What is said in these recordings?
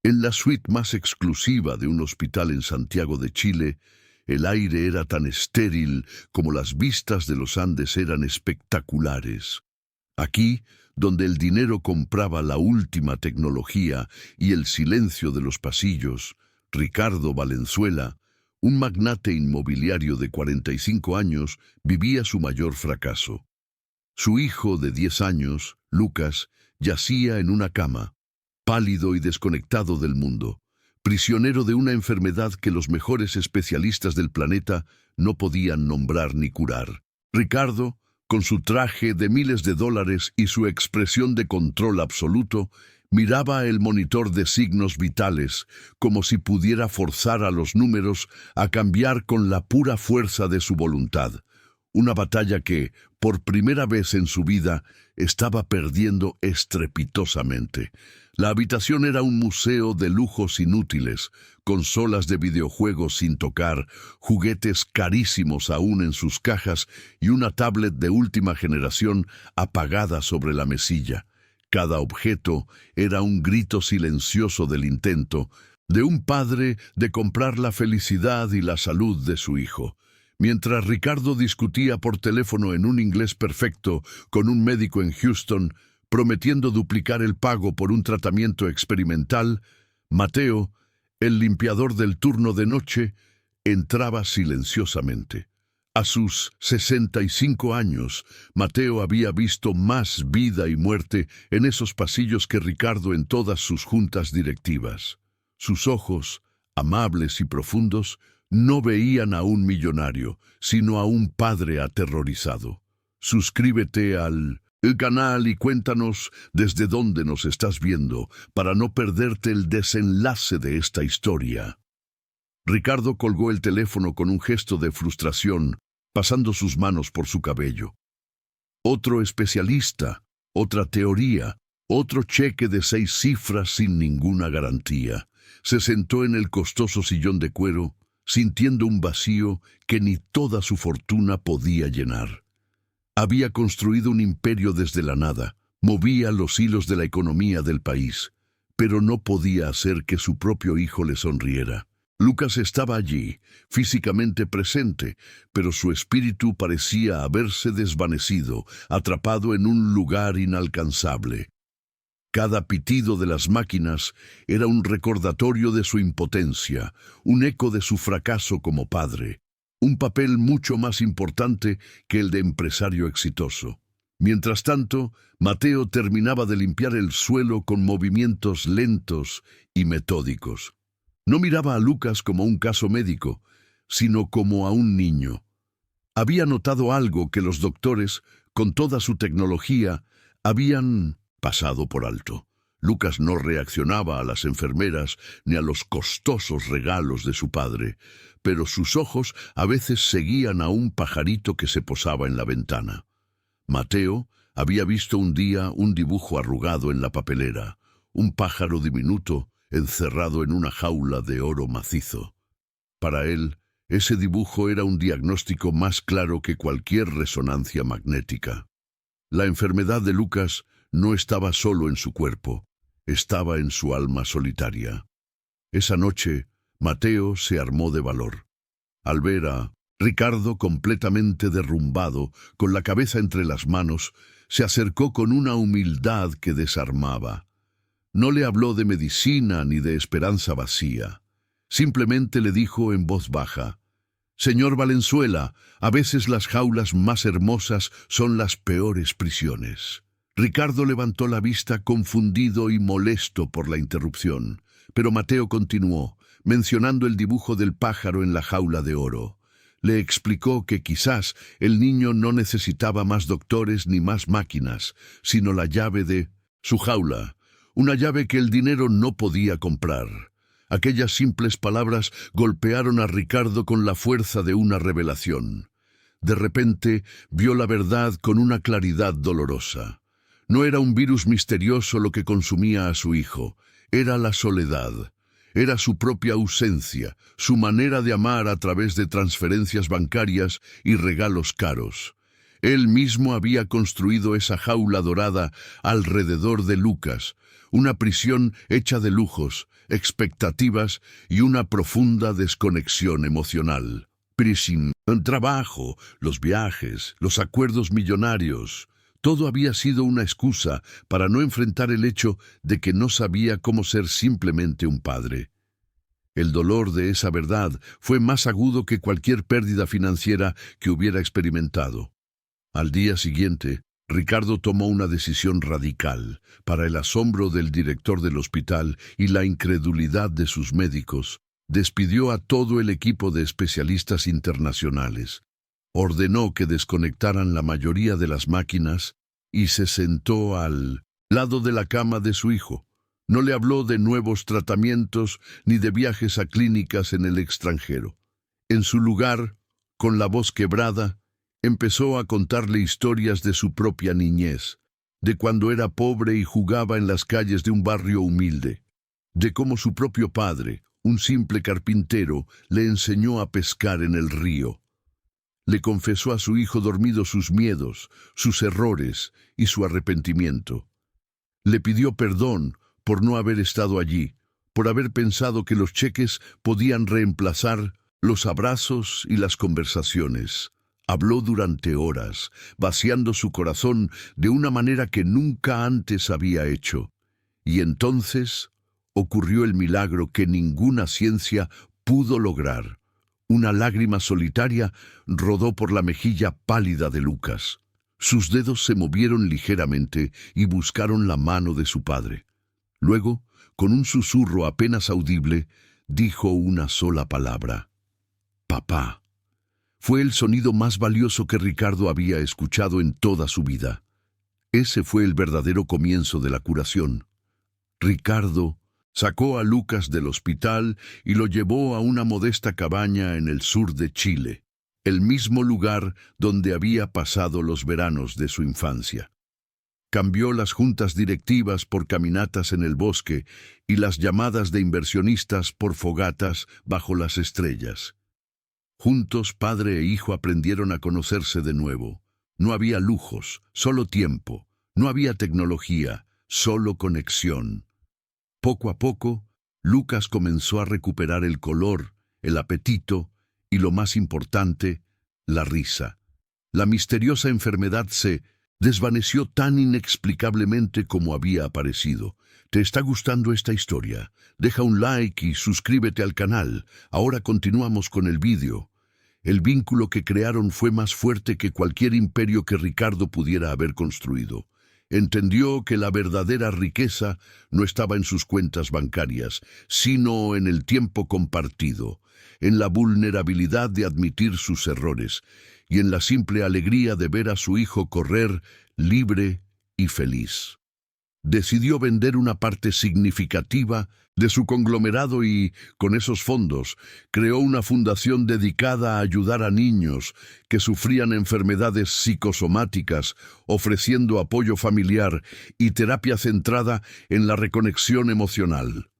En la suite más exclusiva de un hospital en Santiago de Chile, el aire era tan estéril como las vistas de los Andes eran espectaculares. Aquí, donde el dinero compraba la última tecnología y el silencio de los pasillos, Ricardo Valenzuela, un magnate inmobiliario de 45 años, vivía su mayor fracaso. Su hijo de 10 años, Lucas, yacía en una cama, pálido y desconectado del mundo, prisionero de una enfermedad que los mejores especialistas del planeta no podían nombrar ni curar. Ricardo, con su traje de miles de dólares y su expresión de control absoluto, miraba el monitor de signos vitales como si pudiera forzar a los números a cambiar con la pura fuerza de su voluntad. Una batalla que, por primera vez en su vida, estaba perdiendo estrepitosamente. La habitación era un museo de lujos inútiles, consolas de videojuegos sin tocar, juguetes carísimos aún en sus cajas y una tablet de última generación apagada sobre la mesilla. Cada objeto era un grito silencioso del intento de un padre de comprar la felicidad y la salud de su hijo. Mientras Ricardo discutía por teléfono en un inglés perfecto con un médico en Houston, prometiendo duplicar el pago por un tratamiento experimental, Mateo, el limpiador del turno de noche, entraba silenciosamente. A sus 65 años, Mateo había visto más vida y muerte en esos pasillos que Ricardo en todas sus juntas directivas. Sus ojos, amables y profundos, no veían a un millonario, sino a un padre aterrorizado. Suscríbete al canal y cuéntanos desde dónde nos estás viendo para no perderte el desenlace de esta historia. Ricardo colgó el teléfono con un gesto de frustración, pasando sus manos por su cabello. Otro especialista, otra teoría, otro cheque de 6 cifras sin ninguna garantía. Se sentó en el costoso sillón de cuero, sintiendo un vacío que ni toda su fortuna podía llenar. Había construido un imperio desde la nada, movía los hilos de la economía del país, pero no podía hacer que su propio hijo le sonriera. Lucas estaba allí, físicamente presente, pero su espíritu parecía haberse desvanecido, atrapado en un lugar inalcanzable. Cada pitido de las máquinas era un recordatorio de su impotencia, un eco de su fracaso como padre, un papel mucho más importante que el de empresario exitoso. Mientras tanto, Mateo terminaba de limpiar el suelo con movimientos lentos y metódicos. No miraba a Lucas como un caso médico, sino como a un niño. Había notado algo que los doctores, con toda su tecnología, habían pasado por alto. Lucas no reaccionaba a las enfermeras ni a los costosos regalos de su padre, pero sus ojos a veces seguían a un pajarito que se posaba en la ventana. Mateo había visto un día un dibujo arrugado en la papelera, un pájaro diminuto encerrado en una jaula de oro macizo. Para él, ese dibujo era un diagnóstico más claro que cualquier resonancia magnética. La enfermedad de Lucas no estaba solo en su cuerpo, estaba en su alma solitaria. Esa noche, Mateo se armó de valor. Al ver a Ricardo completamente derrumbado, con la cabeza entre las manos, se acercó con una humildad que desarmaba. No le habló de medicina ni de esperanza vacía. Simplemente le dijo en voz baja: «Señor Valenzuela, a veces las jaulas más hermosas son las peores prisiones». Ricardo levantó la vista confundido y molesto por la interrupción, pero Mateo continuó, mencionando el dibujo del pájaro en la jaula de oro. Le explicó que quizás el niño no necesitaba más doctores ni más máquinas, sino la llave de su jaula, una llave que el dinero no podía comprar. Aquellas simples palabras golpearon a Ricardo con la fuerza de una revelación. De repente vio la verdad con una claridad dolorosa. No era un virus misterioso lo que consumía a su hijo, era la soledad. Era su propia ausencia, su manera de amar a través de transferencias bancarias y regalos caros. Él mismo había construido esa jaula dorada alrededor de Lucas, una prisión hecha de lujos, expectativas y una profunda desconexión emocional. Prisión, el trabajo, los viajes, los acuerdos millonarios, todo había sido una excusa para no enfrentar el hecho de que no sabía cómo ser simplemente un padre. El dolor de esa verdad fue más agudo que cualquier pérdida financiera que hubiera experimentado. Al día siguiente, Ricardo tomó una decisión radical. Para el asombro del director del hospital y la incredulidad de sus médicos, despidió a todo el equipo de especialistas internacionales. Ordenó que desconectaran la mayoría de las máquinas y se sentó al lado de la cama de su hijo. No le habló de nuevos tratamientos ni de viajes a clínicas en el extranjero. En su lugar, con la voz quebrada, empezó a contarle historias de su propia niñez, de cuando era pobre y jugaba en las calles de un barrio humilde, de cómo su propio padre, un simple carpintero, le enseñó a pescar en el río. Le confesó a su hijo dormido sus miedos, sus errores y su arrepentimiento. Le pidió perdón por no haber estado allí, por haber pensado que los cheques podían reemplazar los abrazos y las conversaciones. Habló durante horas, vaciando su corazón de una manera que nunca antes había hecho. Y entonces ocurrió el milagro que ninguna ciencia pudo lograr. Una lágrima solitaria rodó por la mejilla pálida de Lucas. Sus dedos se movieron ligeramente y buscaron la mano de su padre. Luego, con un susurro apenas audible, dijo una sola palabra: «Papá». Fue el sonido más valioso que Ricardo había escuchado en toda su vida. Ese fue el verdadero comienzo de la curación. Ricardo sacó a Lucas del hospital y lo llevó a una modesta cabaña en el sur de Chile, el mismo lugar donde había pasado los veranos de su infancia. Cambió las juntas directivas por caminatas en el bosque y las llamadas de inversionistas por fogatas bajo las estrellas. Juntos, padre e hijo aprendieron a conocerse de nuevo. No había lujos, solo tiempo. No había tecnología, solo conexión. Poco a poco, Lucas comenzó a recuperar el color, el apetito y, lo más importante, la risa. La misteriosa enfermedad se desvaneció tan inexplicablemente como había aparecido. ¿Te está gustando esta historia? Deja un like y suscríbete al canal. Ahora continuamos con el vídeo. El vínculo que crearon fue más fuerte que cualquier imperio que Ricardo pudiera haber construido. Entendió que la verdadera riqueza no estaba en sus cuentas bancarias, sino en el tiempo compartido, en la vulnerabilidad de admitir sus errores y en la simple alegría de ver a su hijo correr libre y feliz. Decidió vender una parte significativa de su conglomerado y, con esos fondos, creó una fundación dedicada a ayudar a niños que sufrían enfermedades psicosomáticas, ofreciendo apoyo familiar y terapia centrada en la reconexión emocional.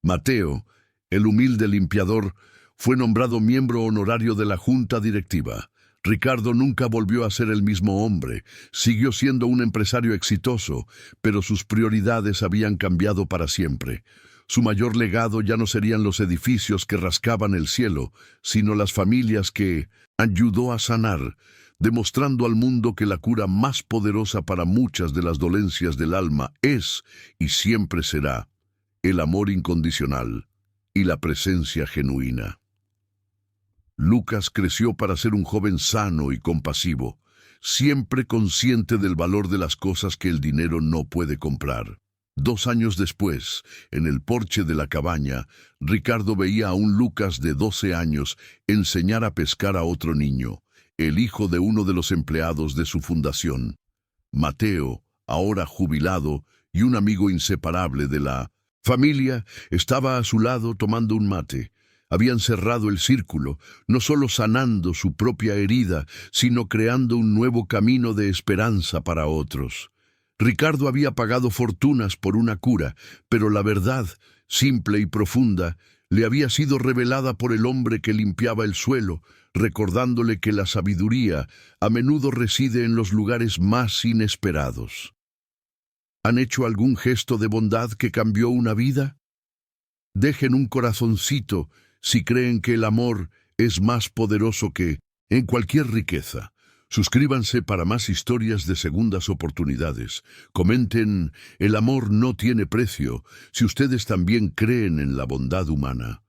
Mateo, el humilde limpiador, fue nombrado miembro honorario de la junta directiva. Ricardo nunca volvió a ser el mismo hombre. Siguió siendo un empresario exitoso, pero sus prioridades habían cambiado para siempre. Su mayor legado ya no serían los edificios que rascaban el cielo, sino las familias que ayudó a sanar, demostrando al mundo que la cura más poderosa para muchas de las dolencias del alma es, y siempre será, el amor incondicional y la presencia genuina. Lucas creció para ser un joven sano y compasivo, siempre consciente del valor de las cosas que el dinero no puede comprar. 2 años después, en el porche de la cabaña, Ricardo veía a un Lucas de 12 años enseñar a pescar a otro niño, el hijo de uno de los empleados de su fundación. Mateo, ahora jubilado y un amigo inseparable de la familia, estaba a su lado tomando un mate. Habían cerrado el círculo, no solo sanando su propia herida, sino creando un nuevo camino de esperanza para otros. Ricardo había pagado fortunas por una cura, pero la verdad simple y profunda, le había sido revelada por el hombre que limpiaba el suelo, recordándole que la sabiduría a menudo reside en los lugares más inesperados. ¿Han hecho algún gesto de bondad que cambió una vida? Dejen un corazoncito si creen que el amor es más poderoso que en cualquier riqueza. Suscríbanse para más historias de segundas oportunidades. Comenten, el amor no tiene precio, si ustedes también creen en la bondad humana.